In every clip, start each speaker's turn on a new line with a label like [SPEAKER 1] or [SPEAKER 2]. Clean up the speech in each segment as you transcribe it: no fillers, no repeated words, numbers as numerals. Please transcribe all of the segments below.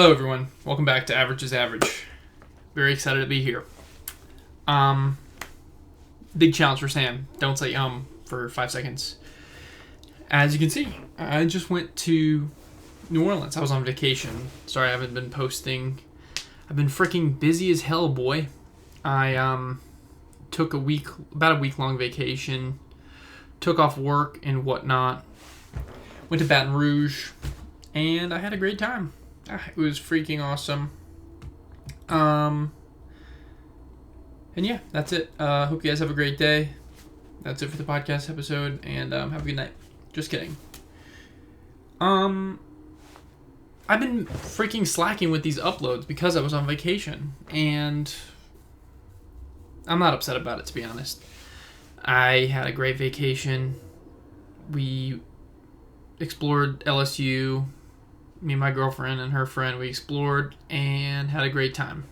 [SPEAKER 1] Hello everyone, welcome back to Average is Average. Very excited to be here. Big challenge for Sam. Don't say for 5 seconds. As you can see, I just went to New Orleans. I was on vacation. Sorry I haven't been posting. I've been freaking busy as hell, boy. I took about a week long vacation. Took off work and whatnot. Went to Baton Rouge, and I had a great time. It was freaking awesome. And yeah, that's it. Hope you guys have a great day. That's it for the podcast episode, and have a good night. Just kidding. I've been freaking slacking with these uploads because I was on vacation, and I'm not upset about it, to be honest. I had a great vacation. We explored LSU. Me and my girlfriend and her friend, we explored and had a great time.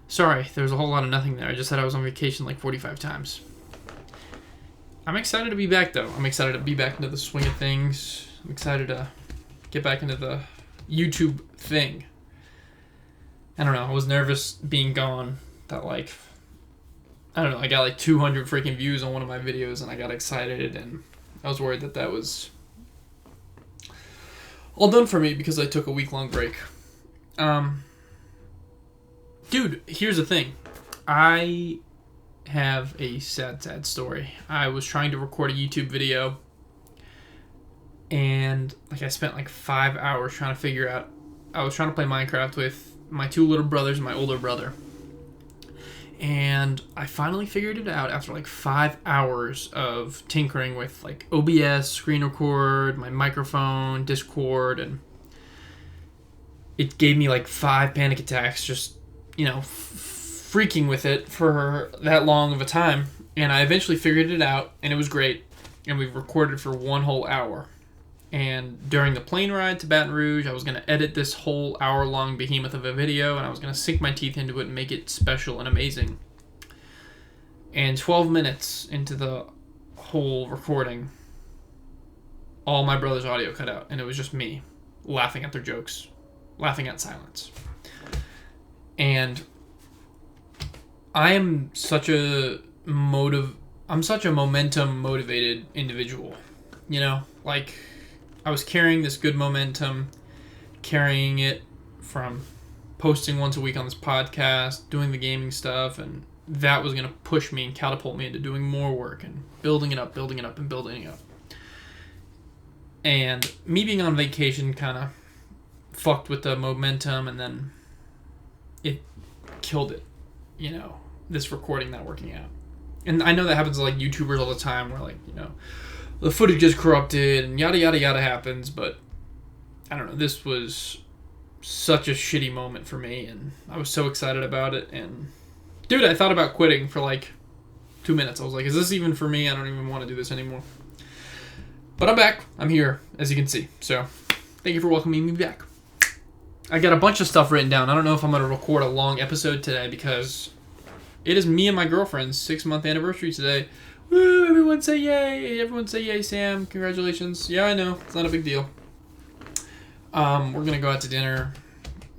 [SPEAKER 1] Sorry, there was a whole lot of nothing there. I just said I was on vacation like 45 times. I'm excited to be back, though. I'm excited to be back into the swing of things. I'm excited to get back into the YouTube thing. I don't know. I was nervous being gone. I got like 200 freaking views on one of my videos, and I got excited, and I was worried that was all done for me because I took a week-long break. Dude, here's the thing. I have a sad story. I was trying to record a YouTube video, and I spent like 5 hours trying to figure out. I was trying to play Minecraft with my 2 little brothers and my older brother. And I finally figured it out after like 5 hours of tinkering with like OBS, screen record, my microphone, Discord, and it gave me like 5 panic attacks just, freaking with it for that long of a time. And I eventually figured it out, and it was great. And we recorded for 1 whole hour. And during the plane ride to Baton Rouge, I was going to edit this whole hour-long behemoth of a video, and I was going to sink my teeth into it and make it special and amazing. And 12 minutes into the whole recording, all my brother's audio cut out, and it was just me laughing at their jokes, laughing at silence. And I am such a momentum-motivated individual, I was carrying this good momentum, carrying it from posting once a week on this podcast, doing the gaming stuff, and that was going to push me and catapult me into doing more work and building it up. And me being on vacation kind of fucked with the momentum, and then it killed it, this recording not working out. And I know that happens to like YouTubers all the time where the footage is corrupted and yada yada yada happens, but I don't know, this was such a shitty moment for me, and I was so excited about it. And dude, I thought about quitting for like 2 minutes. I was like, is this even for me? I don't even want to do this anymore. But I'm back. I'm here, as you can see. So thank you for welcoming me back. I got a bunch of stuff written down. I don't know if I'm going to record a long episode today because it is me and my girlfriend's 6-month anniversary today. Woo, everyone say yay. Everyone say yay, Sam. Congratulations. Yeah, I know. It's not a big deal. We're going to go out to dinner.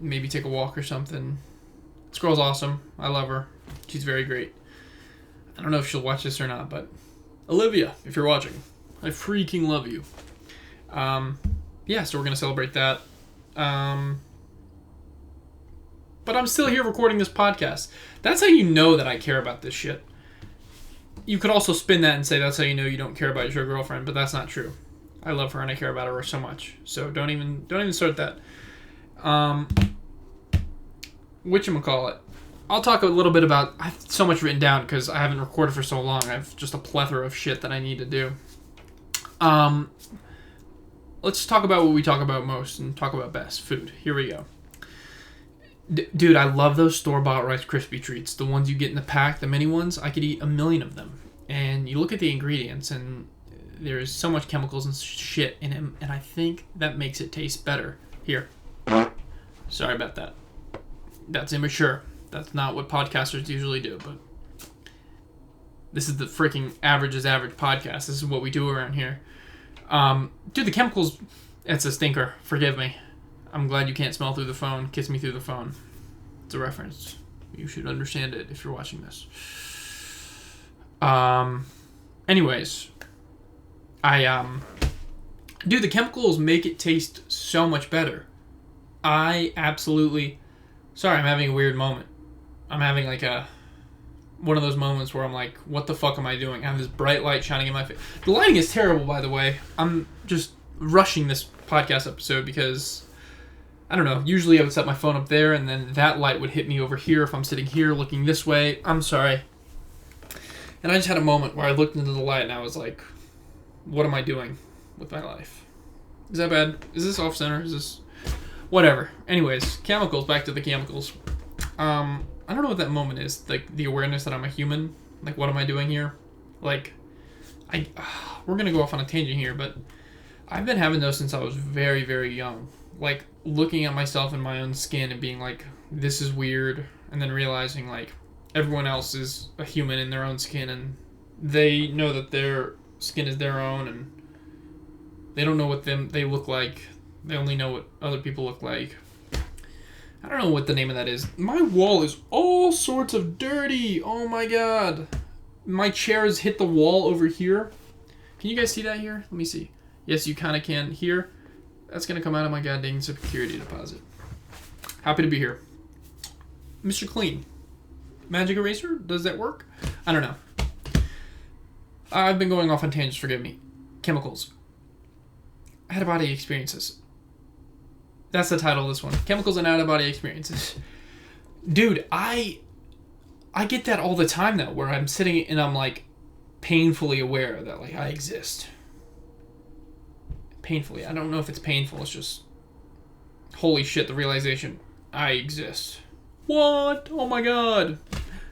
[SPEAKER 1] Maybe take a walk or something. This girl's awesome. I love her. She's very great. I don't know if she'll watch this or not, but Olivia, if you're watching, I freaking love you. Yeah, so we're going to celebrate that. But I'm still here recording this podcast. That's how you know that I care about this shit. You could also spin that and say that's how you know you don't care about your girlfriend, but that's not true. I love her and I care about her so much. So don't even start that. Whatchamacallit. I'll talk a little bit about... I have so much written down because I haven't recorded for so long. I have just a plethora of shit that I need to do. Let's talk about what we talk about most and talk about best. Food. Here we go. Dude, I love those store-bought Rice Krispie treats. The ones you get in the pack, the mini ones. I could eat 1,000,000 of them. And you look at the ingredients, and there's so much chemicals and shit in them, and I think that makes it taste better. Here. Sorry about that. That's immature. That's not what podcasters usually do, but this is the freaking Average is Average podcast. This is what we do around here. Dude, the chemicals, it's a stinker. Forgive me. I'm glad you can't smell through the phone. Kiss me through the phone. It's a reference. You should understand it if you're watching this. Anyways, dude, the chemicals make it taste so much better. Sorry, I'm having a weird moment. I'm having like one of those moments where I'm like, what the fuck am I doing? I have this bright light shining in my face. The lighting is terrible, by the way. I'm just rushing this podcast episode because, I don't know, usually I would set my phone up there and then that light would hit me over here if I'm sitting here looking this way. I'm sorry. And I just had a moment where I looked into the light and I was like, what am I doing with my life? Is that bad? Is this off center? Is this... Whatever. Anyways, chemicals, back to the chemicals. I don't know what that moment is. Like, the awareness that I'm a human. Like, what am I doing here? Like, we're going to go off on a tangent here, but I've been having those since I was very, very young. Like, looking at myself in my own skin and being like, this is weird. And then realizing, like, everyone else is a human in their own skin and they know that their skin is their own and they don't know what they look like. They only know what other people look like. I don't know what the name of that is. My wall is all sorts of dirty. Oh my god. My chair has hit the wall over here. Can you guys see that here? Let me see. Yes, you kind of can. Here. That's going to come out of my goddamn security deposit. Happy to be here. Mr. Clean. Magic eraser? Does that work? I don't know. I've been going off on tangents, forgive me. Chemicals. Out-of-body experiences. That's the title of this one. Chemicals and out-of-body experiences. Dude, I get that all the time though, where I'm sitting and I'm like painfully aware that like I exist. Painfully. I don't know if it's painful, it's just holy shit, the realization I exist. What? Oh my god.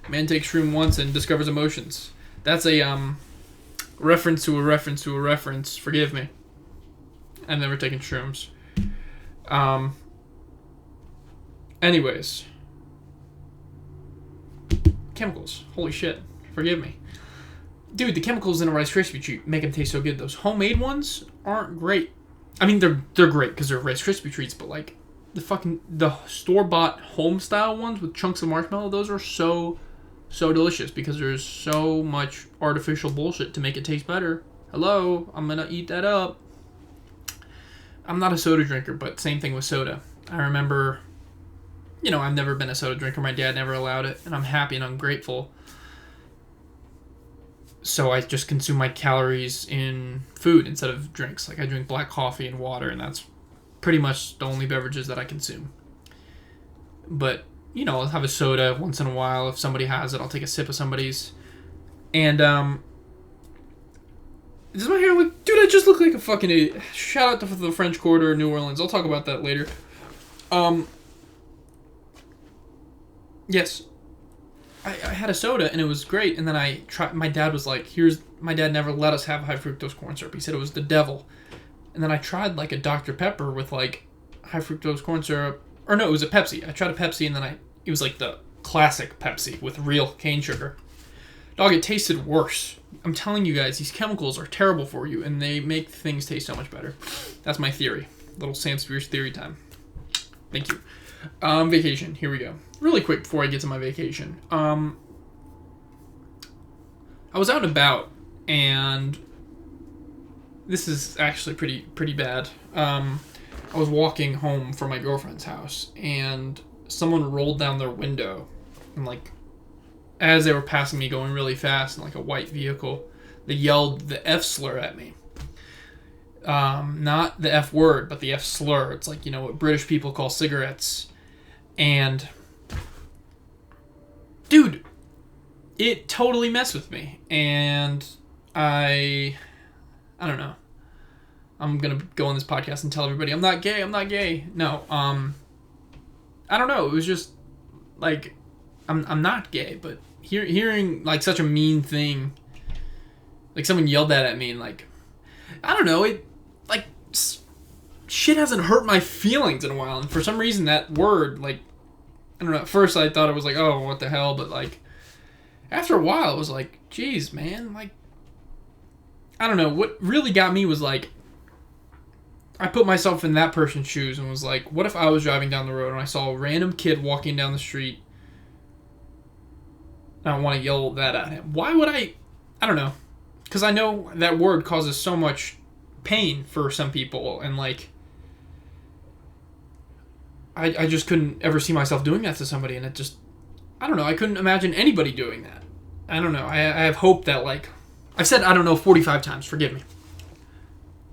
[SPEAKER 1] Man takes shroom once and discovers emotions. That's a reference to a reference to a reference. Forgive me. I've never taken shrooms. Anyways. Chemicals. Holy shit. Forgive me. Dude, the chemicals in a Rice Krispie treat make them taste so good. Those homemade ones aren't great. I mean, they're great because they're Rice Krispie treats, but like the store-bought home-style ones with chunks of marshmallow, those are so delicious because there's so much artificial bullshit to make it taste better. Hello, I'm gonna eat that up. I'm not a soda drinker, but same thing with soda. I remember, I've never been a soda drinker. My dad never allowed it, and I'm happy and I'm grateful. So I just consume my calories in food instead of drinks. Like I drink black coffee and water, and that's pretty much the only beverages that I consume. But, I'll have a soda once in a while. If somebody has it, I'll take a sip of somebody's. And, does my hair look... Dude, I just look like a fucking idiot. Shout out to the French Quarter in New Orleans. I'll talk about that later. Yes. I had a soda, and it was great. And then I tried... My dad was like, My dad never let us have high fructose corn syrup. He said it was the devil. And then I tried, like, a Dr. Pepper with, like, high fructose corn syrup. Or no, it was a Pepsi. I tried a Pepsi, and then it was, like, the classic Pepsi with real cane sugar. Dog, it tasted worse. I'm telling you guys, these chemicals are terrible for you, and they make things taste so much better. That's my theory. Little Sam Spears theory time. Thank you. Vacation. Here we go. Really quick before I get to my vacation. I was out and about, and this is actually pretty bad. I was walking home from my girlfriend's house, and someone rolled down their window, and like, as they were passing me going really fast in like a white vehicle, they yelled the F slur at me. Not the F word, but the F slur. It's like, what British people call cigarettes. And, dude, it totally messed with me. And I don't know. I'm going to go on this podcast and tell everybody, I'm not gay. No, I don't know. It was just, like, I'm not gay, but hearing, like, such a mean thing, like, someone yelled that at me, and, like, I don't know, it, like, shit hasn't hurt my feelings in a while, and for some reason that word, like, I don't know, at first I thought it was like, oh, what the hell, but, like, after a while it was like, geez, man, like, I don't know, what really got me was, like, I put myself in that person's shoes and was like, what if I was driving down the road and I saw a random kid walking down the street and I want to yell that at him? Why would I don't know. Because I know that word causes so much pain for some people, and like, I just couldn't ever see myself doing that to somebody, and it just, I don't know, I couldn't imagine anybody doing that. I don't know, I have hope that, like, I've said I don't know 45 times, forgive me.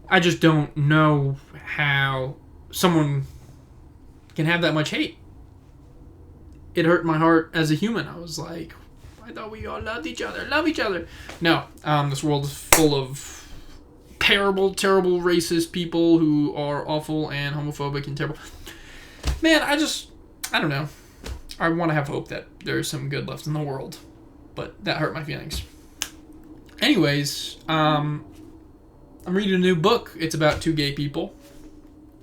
[SPEAKER 1] I just don't know how someone can have that much hate. It hurt my heart as a human. I was like, I thought we all loved each other. Love each other. No, this world is full of terrible, terrible racist people who are awful and homophobic and terrible. Man, I don't know. I want to have hope that there's some good left in the world. But that hurt my feelings. Anyways, I'm reading a new book. It's about two gay people.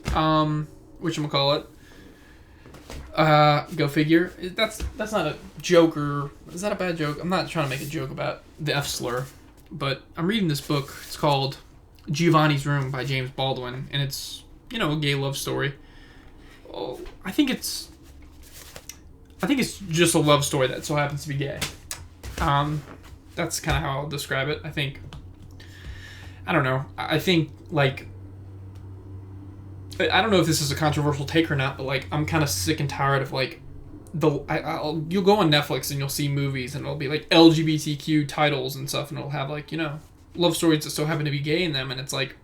[SPEAKER 1] Whatchamacallit. Go figure. That's not a joke, or is that a bad joke? I'm not trying to make a joke about the F slur, but I'm reading this book. It's called Giovanni's Room by James Baldwin, and it's, a gay love story. Oh, I think it's just a love story that so happens to be gay. That's kind of how I'll describe it. I don't know. I think, like, I don't know if this is a controversial take or not, but, like, I'm kind of sick and tired of, like, you'll go on Netflix and you'll see movies and it'll be, like, LGBTQ titles and stuff, and it'll have, like, love stories that so happen to be gay in them, and it's like,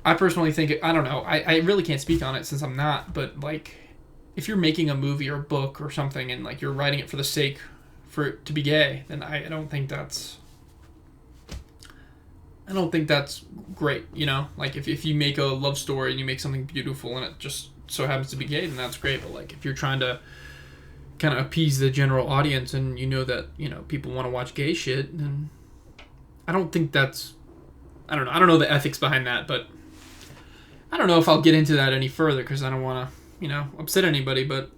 [SPEAKER 1] I personally think, I don't know, I really can't speak on it since I'm not, but, like, if you're making a movie or a book or something and, like, you're writing it for the sake for it to be gay, then I don't think that's great, Like, if you make a love story and you make something beautiful and it just so happens to be gay, then that's great. But, like, if you're trying to kind of appease the general audience and that, people want to watch gay shit, then I don't think that's... I don't know. I don't know the ethics behind that, but I don't know if I'll get into that any further because I don't want to, upset anybody, but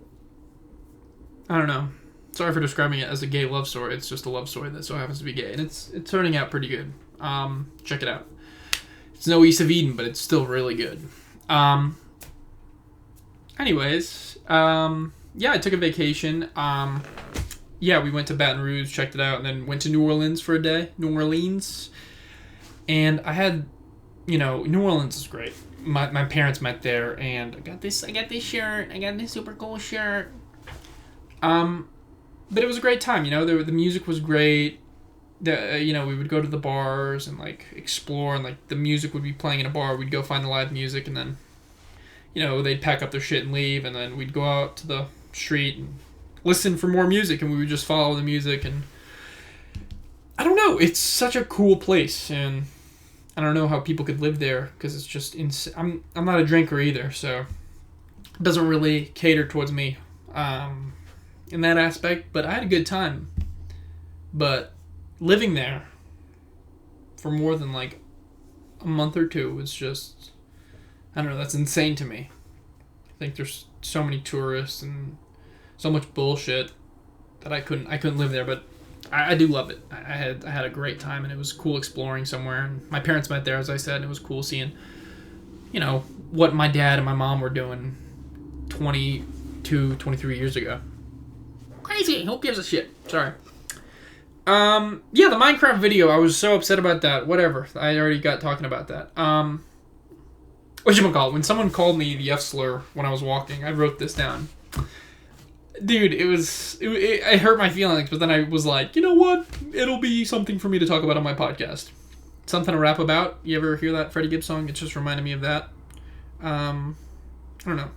[SPEAKER 1] I don't know. Sorry for describing it as a gay love story. It's just a love story that so happens to be gay, and it's turning out pretty good. Check it out. It's no East of Eden, but it's still really good. Anyways, I took a vacation. We went to Baton Rouge, checked it out, and then went to New Orleans for a day. New Orleans. And I had, New Orleans is great. My parents met there, and I got this shirt. I got this super cool shirt. But it was a great time, the music was great. We would go to the bars and, like, explore, and, like, the music would be playing in a bar. We'd go find the live music, and then, they'd pack up their shit and leave, and then we'd go out to the street and listen for more music, and we would just follow the music, and I don't know, it's such a cool place, and I don't know how people could live there, because it's just I'm not a drinker either, so it doesn't really cater towards me in that aspect, but I had a good time. But living there for more than, like, a month or two was just, I don't know, that's insane to me. I think there's so many tourists and so much bullshit that I couldn't live there, but I do love it. I had a great time, and it was cool exploring somewhere, and my parents met there, as I said, and it was cool seeing, what my dad and my mom were doing 22, 23 years ago. Crazy. Who gives a shit? Sorry. The Minecraft video, I was so upset about that. Whatever. I already got talking about that. Whatchamacallit? When someone called me the F slur when I was walking, I wrote this down. Dude, it hurt my feelings, but then I was like, you know what? It'll be something for me to talk about on my podcast. Something to rap about. You ever hear that Freddie Gibbs song? It just reminded me of that. I don't know.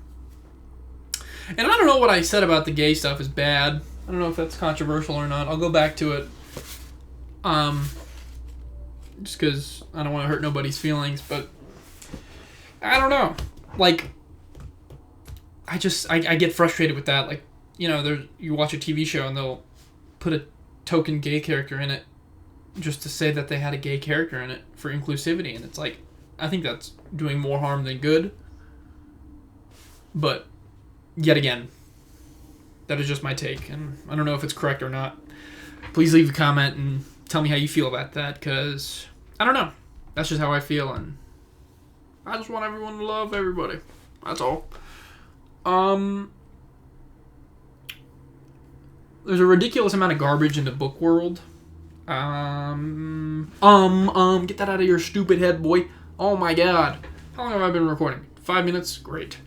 [SPEAKER 1] And I don't know what I said about the gay stuff is bad. I don't know if that's controversial or not. I'll go back to it. Just because I don't want to hurt nobody's feelings, but I don't know. Like, I get frustrated with that. Like, you watch a TV show and they'll put a token gay character in it just to say that they had a gay character in it for inclusivity, and it's like, I think that's doing more harm than good. But yet again, that is just my take, and I don't know if it's correct or not. Please leave a comment and tell me how you feel about that, because I don't know. That's just how I feel, and I just want everyone to love everybody. That's all. There's a ridiculous amount of garbage in the book world. Get that out of your stupid head, boy. Oh my god. How long have I been recording? 5 minutes? Great.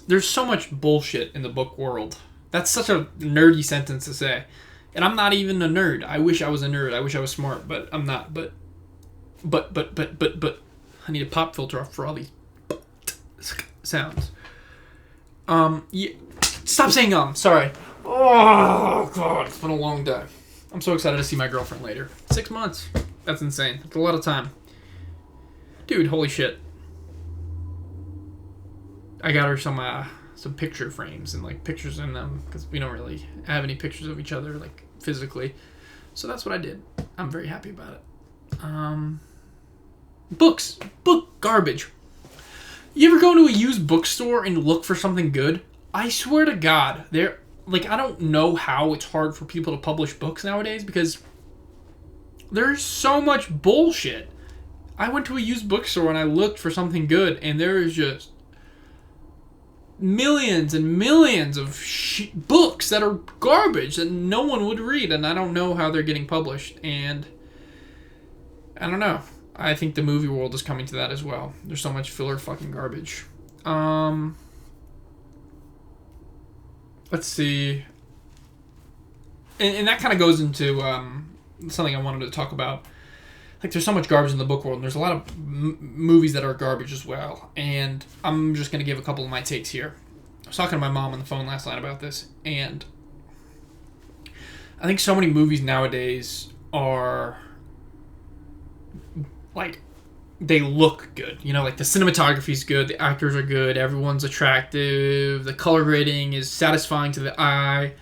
[SPEAKER 1] There's so much bullshit in the book world. That's such a nerdy sentence to say. And I'm not even a nerd. I wish I was a nerd. I wish I was smart, but I'm not. But. I need a pop filter off for all these sounds. Yeah. Stop saying sorry. Oh, God. It's been a long day. I'm so excited to see my girlfriend later. 6 months. That's insane. It's a lot of time. Dude, holy shit. I got her some picture frames and, like, pictures in them because we don't really have any pictures of each other, like, physically. So that's what I did. I'm very happy about it. Books. Book garbage. You ever go to a used bookstore and look for something good? I swear to God, I don't know how it's hard for people to publish books nowadays because there's so much bullshit. I went to a used bookstore and I looked for something good and there is just millions and millions of books that are garbage that no one would read, and I don't know how they're getting published, and I don't know. I think the movie world is coming to that as well. There's so much filler fucking garbage. Let's see. And that kind of goes into something I wanted to talk about. Like, there's so much garbage in the book world, and there's a lot of movies that are garbage as well. And I'm just going to give a couple of my takes here. I was talking to my mom on the phone last night about this, and I think so many movies nowadays are, like, they look good. You know, like, the cinematography's good, the actors are good, everyone's attractive, the color grading is satisfying to the eye,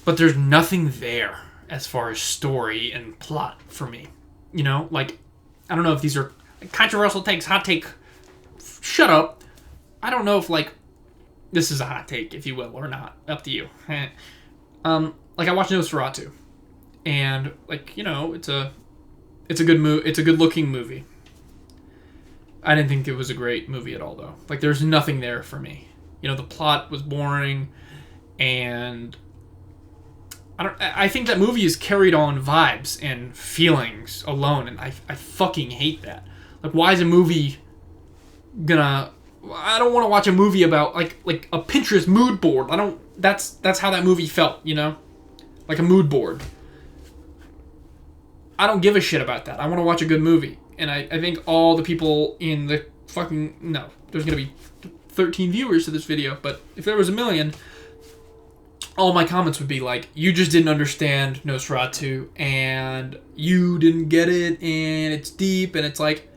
[SPEAKER 1] but there's nothing there as far as story and plot for me. You know, like, I don't know if these are controversial takes, hot take, shut up. I don't know if, like, this is a hot take, if you will, or not. Up to you. Like, I watched Nosferatu, and, like, you know, it's a good looking movie. I didn't think it was a great movie at all, though. Like, there's nothing there for me. You know, the plot was boring, and I think that movie is carried on vibes and feelings alone, and I fucking hate that. Like, why is a movie gonna... I don't want to watch a movie about, like a Pinterest mood board. That's how that movie felt, you know? Like a mood board. I don't give a shit about that. I want to watch a good movie. And I think all the people in the fucking... No, there's gonna be 13 viewers to this video, but if there was 1 million... all my comments would be like, you just didn't understand Nosferatu, and you didn't get it, and it's deep, and it's like,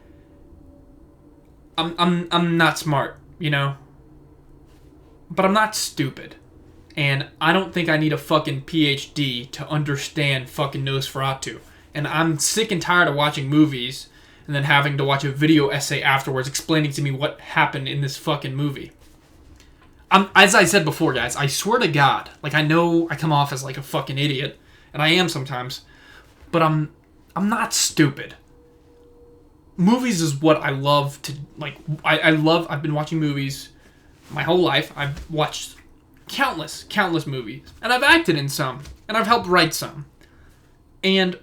[SPEAKER 1] I'm not smart, you know? But I'm not stupid. And I don't think I need a fucking PhD to understand fucking Nosferatu. And I'm sick and tired of watching movies and then having to watch a video essay afterwards explaining to me what happened in this fucking movie. As I said before, guys, I swear to God, like, I know I come off as, like, a fucking idiot, and I am sometimes, but I'm not stupid. Movies is what I love to, like, I've been watching movies my whole life. I've watched countless movies, and I've acted in some, and I've helped write some, and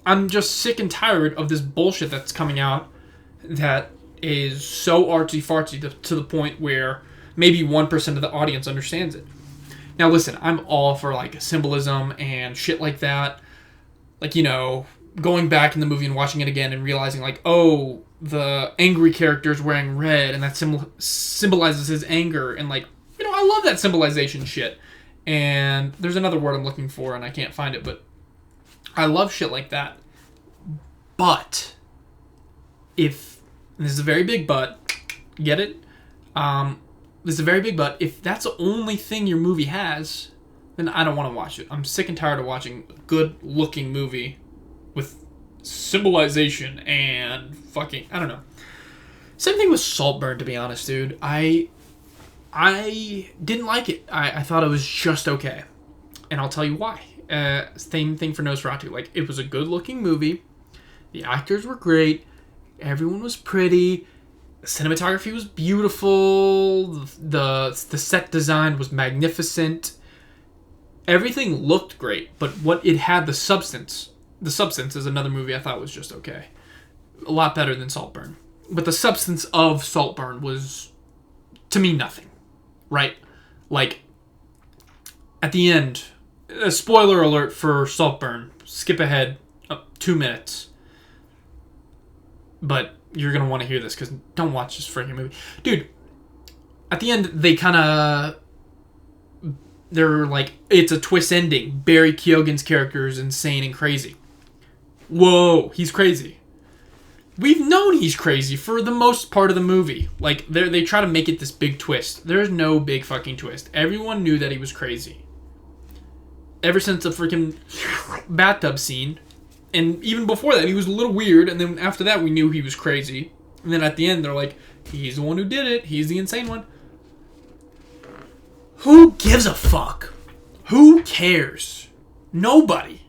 [SPEAKER 1] I'm just sick and tired of this bullshit that's coming out that is so artsy-fartsy to the point where maybe 1% of the audience understands it. Now listen, I'm all for, like, symbolism and shit like that. Like, you know, going back in the movie and watching it again and realizing, like, oh, the angry character's wearing red and that symbolizes his anger. And, like, you know, I love that symbolization shit. And there's another word I'm looking for and I can't find it, but I love shit like that. But if... this is a very big but. Get it? This is a very big but. If that's the only thing your movie has, then I don't want to watch it. I'm sick and tired of watching a good-looking movie with symbolization and fucking... I don't know. Same thing with Saltburn, to be honest, dude. I didn't like it. I thought it was just okay. And I'll tell you why. Same thing for Nosferatu. Like, it was a good-looking movie. The actors were great. Everyone was pretty. The cinematography was beautiful. The set design was magnificent. Everything looked great, but what it had, the substance. The Substance is another movie I thought was just okay. A lot better than Saltburn. But the substance of Saltburn was, to me, nothing. Right? Like, at the end, a spoiler alert for Saltburn. Skip ahead 2 minutes. But you're going to want to hear this because don't watch this freaking movie. Dude, at the end, they're like, it's a twist ending. Barry Keoghan's character is insane and crazy. Whoa, he's crazy. We've known he's crazy for the most part of the movie. Like, they try to make it this big twist. There's no big fucking twist. Everyone knew that he was crazy. Ever since the freaking bathtub scene. And even before that, he was a little weird. And then after that, we knew he was crazy. And then at the end, they're like, he's the one who did it. He's the insane one. Who gives a fuck? Who cares? Nobody.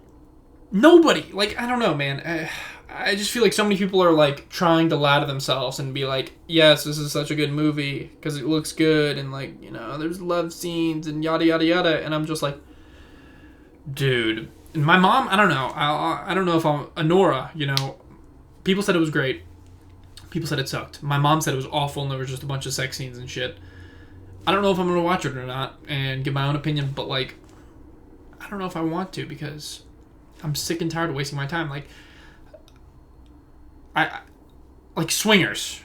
[SPEAKER 1] Like, I don't know, man. I just feel like so many people are, like, trying to lie to themselves and be like, yes, this is such a good movie because it looks good and, like, you know, there's love scenes and yada, yada, yada. And I'm just like, dude. And my mom, I don't know. I don't know if I'm... Anora, you know, people said it was great. People said it sucked. My mom said it was awful and there was just a bunch of sex scenes and shit. I don't know if I'm going to watch it or not and give my own opinion, but, like, I don't know if I want to because I'm sick and tired of wasting my time. Like, like Swingers.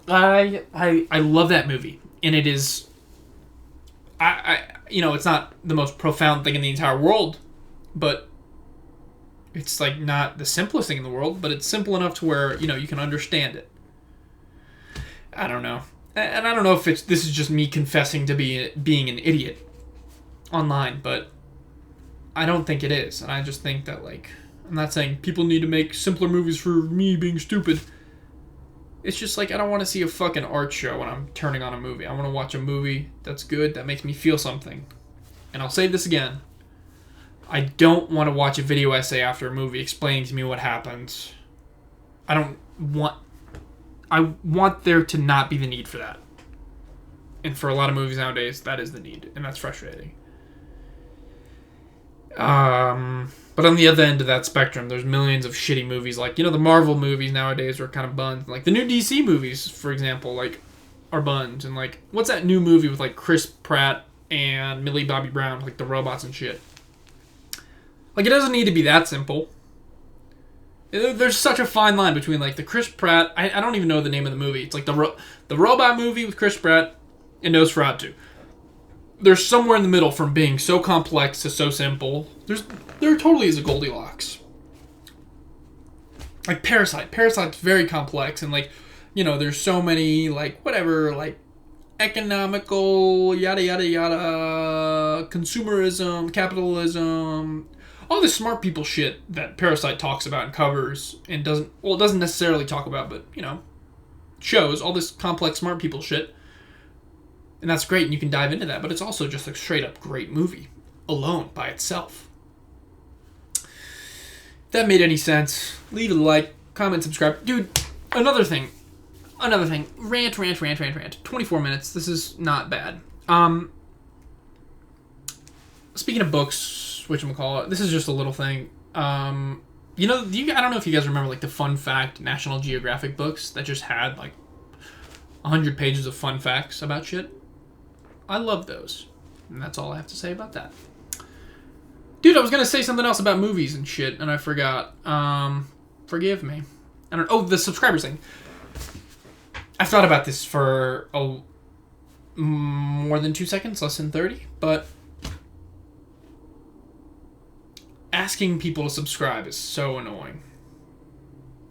[SPEAKER 1] I love that movie. And it is... you know, it's not the most profound thing in the entire world, but it's, like, not the simplest thing in the world, but it's simple enough to where, you know, you can understand it. I don't know. And I don't know if this is just me confessing to being an idiot online, but I don't think it is. And I just think that, like, I'm not saying people need to make simpler movies for me being stupid. It's just like I don't want to see a fucking art show when I'm turning on a movie. I want to watch a movie that's good, that makes me feel something. And I'll say this again. I don't want to watch a video essay after a movie explaining to me what happens. I want there to not be the need for that. And for a lot of movies nowadays, that is the need. And that's frustrating. But on the other end of that spectrum, there's millions of shitty movies. Like, you know, the Marvel movies nowadays are kind of buns. Like, the new DC movies, for example, like, are buns. And, like, what's that new movie with, like, Chris Pratt and Millie Bobby Brown, like, the robots and shit? Like, it doesn't need to be that simple. There's such a fine line between, like, the Chris Pratt... I don't even know the name of the movie. It's, like, the robot movie with Chris Pratt and Nosferatu. There's somewhere in the middle from being so complex to so simple. There totally is a Goldilocks. Like Parasite. Parasite's very complex and, like, you know, there's so many, like, whatever, like, economical, yada, yada, yada, consumerism, capitalism, all this smart people shit that Parasite talks about and covers and it doesn't necessarily talk about, but, you know, shows all this complex smart people shit. And that's great, and you can dive into that, but it's also just a straight-up great movie, alone, by itself. If that made any sense, leave a like, comment, subscribe. Dude, another thing. Rant. 24 minutes, this is not bad. Speaking of books, whatchamacallit, this is just a little thing. You know, I don't know if you guys remember, like, the Fun Fact National Geographic books that just had, like, 100 pages of fun facts about shit? I love those. And that's all I have to say about that. Dude, I was going to say something else about movies and shit, and I forgot. Forgive me. The subscribers thing. I've thought about this for more than 2 seconds, less than 30, but asking people to subscribe is so annoying.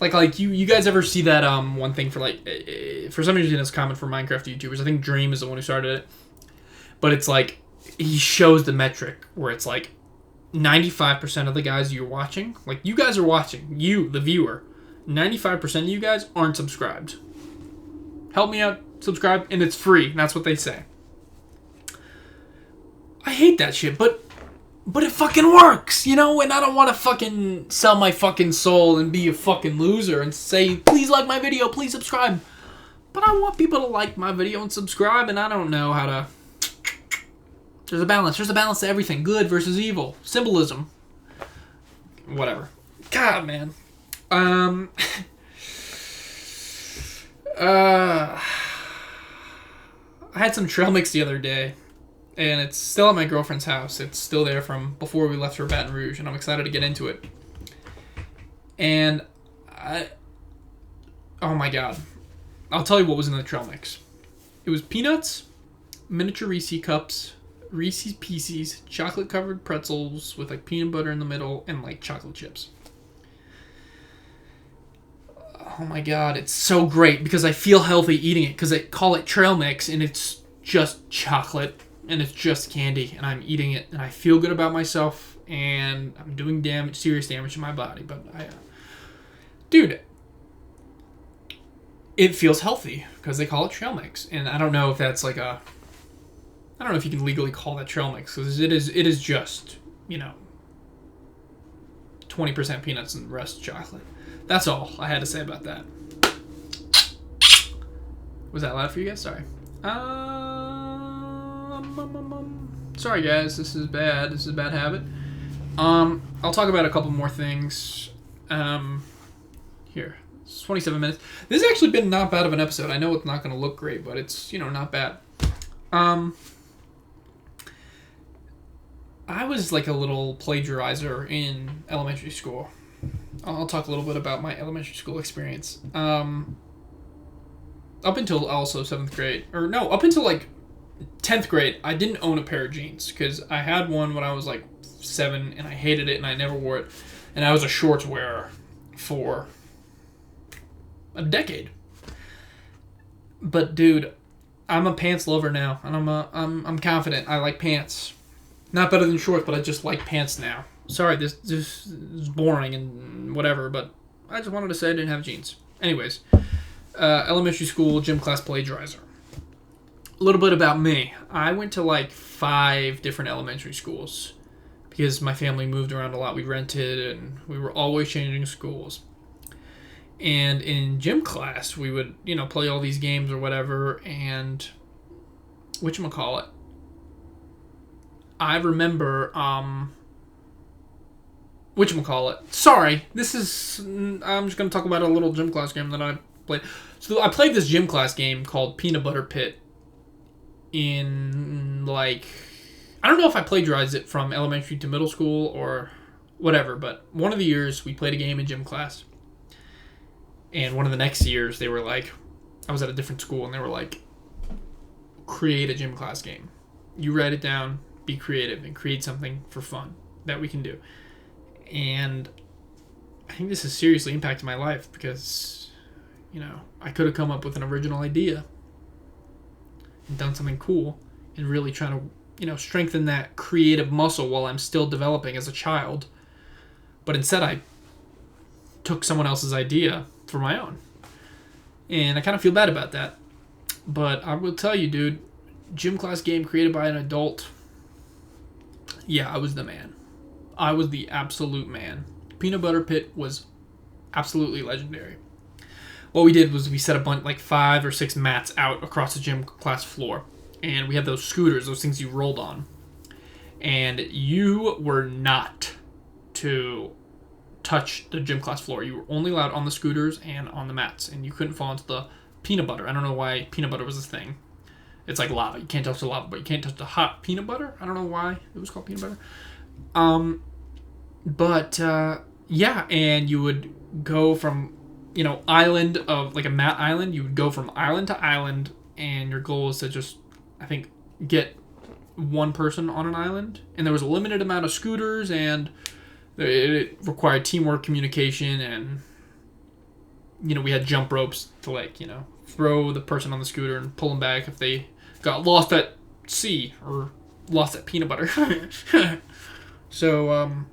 [SPEAKER 1] Like you guys ever see that one thing for, like, for some reason it's common for Minecraft YouTubers. I think Dream is the one who started it. But it's like, he shows the metric where it's like 95% of the guys you're watching, like, you guys are watching, you, the viewer, 95% of you guys aren't subscribed. Help me out, subscribe, and it's free. And that's what they say. I hate that shit, but But it fucking works, you know? And I don't want to fucking sell my fucking soul and be a fucking loser and say, please like my video, please subscribe. But I want people to like my video and subscribe, and I don't know how to... There's a balance. There's a balance to everything. Good versus evil. Symbolism. Whatever. God, man. I had some trail mix the other day. And it's still at my girlfriend's house. It's still there from before we left for Baton Rouge. And I'm excited to get into it. And oh my God. I'll tell you what was in the trail mix. It was peanuts, miniature Reese cups, Reese's Pieces, chocolate-covered pretzels with like peanut butter in the middle, and like chocolate chips. Oh my God. It's so great because I feel healthy eating it because they call it trail mix and it's just chocolate. And it's just candy, and I'm eating it, and I feel good about myself, and I'm doing serious damage to my body. But dude, it feels healthy because they call it trail mix, and I don't know if that's like I don't know if you can legally call that trail mix because it is just 20% peanuts and the rest chocolate. That's all I had to say about that. Was that loud for you guys? Sorry. Sorry guys, this is bad. This is a bad habit. I'll talk about a couple more things. Here. It's 27 minutes. This has actually been not bad of an episode. I know it's not going to look great, but it's, not bad. I was like a little plagiarizer in elementary school. I'll talk a little bit about my elementary school experience. Up until also 7th grade. Up until like 10th grade, I didn't own a pair of jeans because I had one when I was like 7 and I hated it and I never wore it. And I was a shorts wearer for a decade. But dude, I'm a pants lover now, and I'm confident. I like pants. Not better than shorts, but I just like pants now. Sorry, this is boring and whatever, but I just wanted to say I didn't have jeans. Anyways, elementary school gym class plagiarizer. A little bit about me. I went to like 5 different elementary schools because my family moved around a lot. We rented and we were always changing schools. And in gym class, we would, play all these games or whatever. And whatchamacallit, I remember, sorry, I'm just going to talk about a little gym class game that I played. So I played this gym class game called Peanut Butter Pit in, like, I don't know if I plagiarized it from elementary to middle school or whatever, but one of the years we played a game in gym class. And one of the next years, they were like, I was at a different school, and they were like, create a gym class game. You write it down, be creative, and create something for fun that we can do. And I think this has seriously impacted my life because, I could have come up with an original idea and done something cool and really trying to, strengthen that creative muscle while I'm still developing as a child. But instead, I took someone else's idea for my own. And I kind of feel bad about that. But I will tell you, dude, gym class game created by an adult. Yeah, I was the man. I was the absolute man. Peanut Butter Pit was absolutely legendary. What we did was we set a bunch, like 5 or 6 mats out across the gym class floor. And we had those scooters, those things you rolled on. And you were not to touch the gym class floor. You were only allowed on the scooters and on the mats. And you couldn't fall into the peanut butter. I don't know why peanut butter was a thing. It's like lava. You can't touch the lava, but you can't touch the hot peanut butter. I don't know why it was called peanut butter. Yeah, and you would go from, island of, like a mat island. You would go from island to island, and your goal is to just, I think, get one person on an island. And there was a limited amount of scooters, and it required teamwork, communication, and, we had jump ropes to, like, throw the person on the scooter and pull them back if they got lost at sea or lost at peanut butter. So,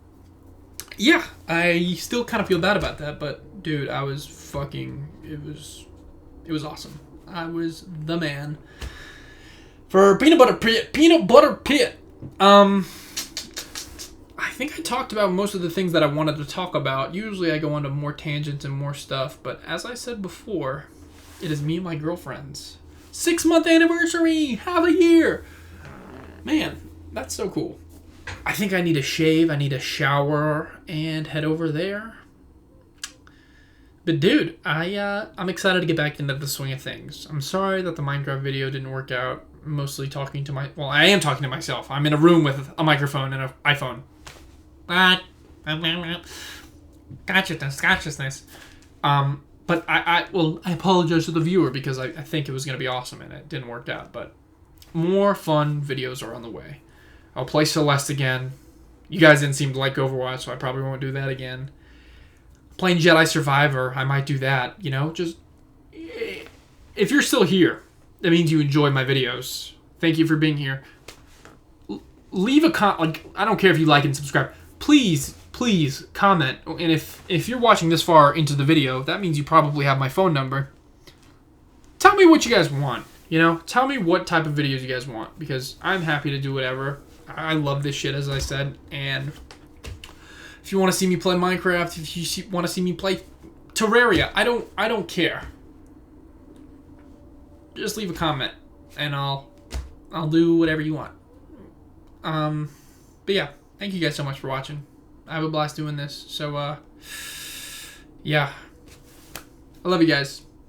[SPEAKER 1] yeah, I still kind of feel bad about that, but dude, I was it was awesome. I was the man for Peanut Butter Pit. think I talked about most of the things that I wanted to talk about. Usually I go on to more tangents and more stuff, but as I said before, it is me and my girlfriend's 6-month anniversary! Half a year! Man, that's so cool. I think I need a shave, I need a shower, and head over there. But dude, I'm excited to get back into the swing of things. I'm sorry that the Minecraft video didn't work out. Mostly talking to I am talking to myself. I'm in a room with a microphone and an iPhone. Consciousness. But I apologize to the viewer because I think it was going to be awesome and it didn't work out. But more fun videos are on the way. I'll play Celeste again. You guys didn't seem to like Overwatch, so I probably won't do that again. Playing Jedi Survivor, I might do that. You know, just if you're still here, that means you enjoy my videos. Thank you for being here. Leave a comment. I don't care if you like and subscribe. Please comment. And if you're watching this far into the video, that means you probably have my phone number. Tell me what you guys want. You know, tell me what type of videos you guys want because I'm happy to do whatever. I love this shit, as I said, and if you want to see me play Minecraft, if you want to see me play Terraria, I don't care. Just leave a comment, and I'll do whatever you want. But yeah, thank you guys so much for watching. I have a blast doing this. So yeah, I love you guys.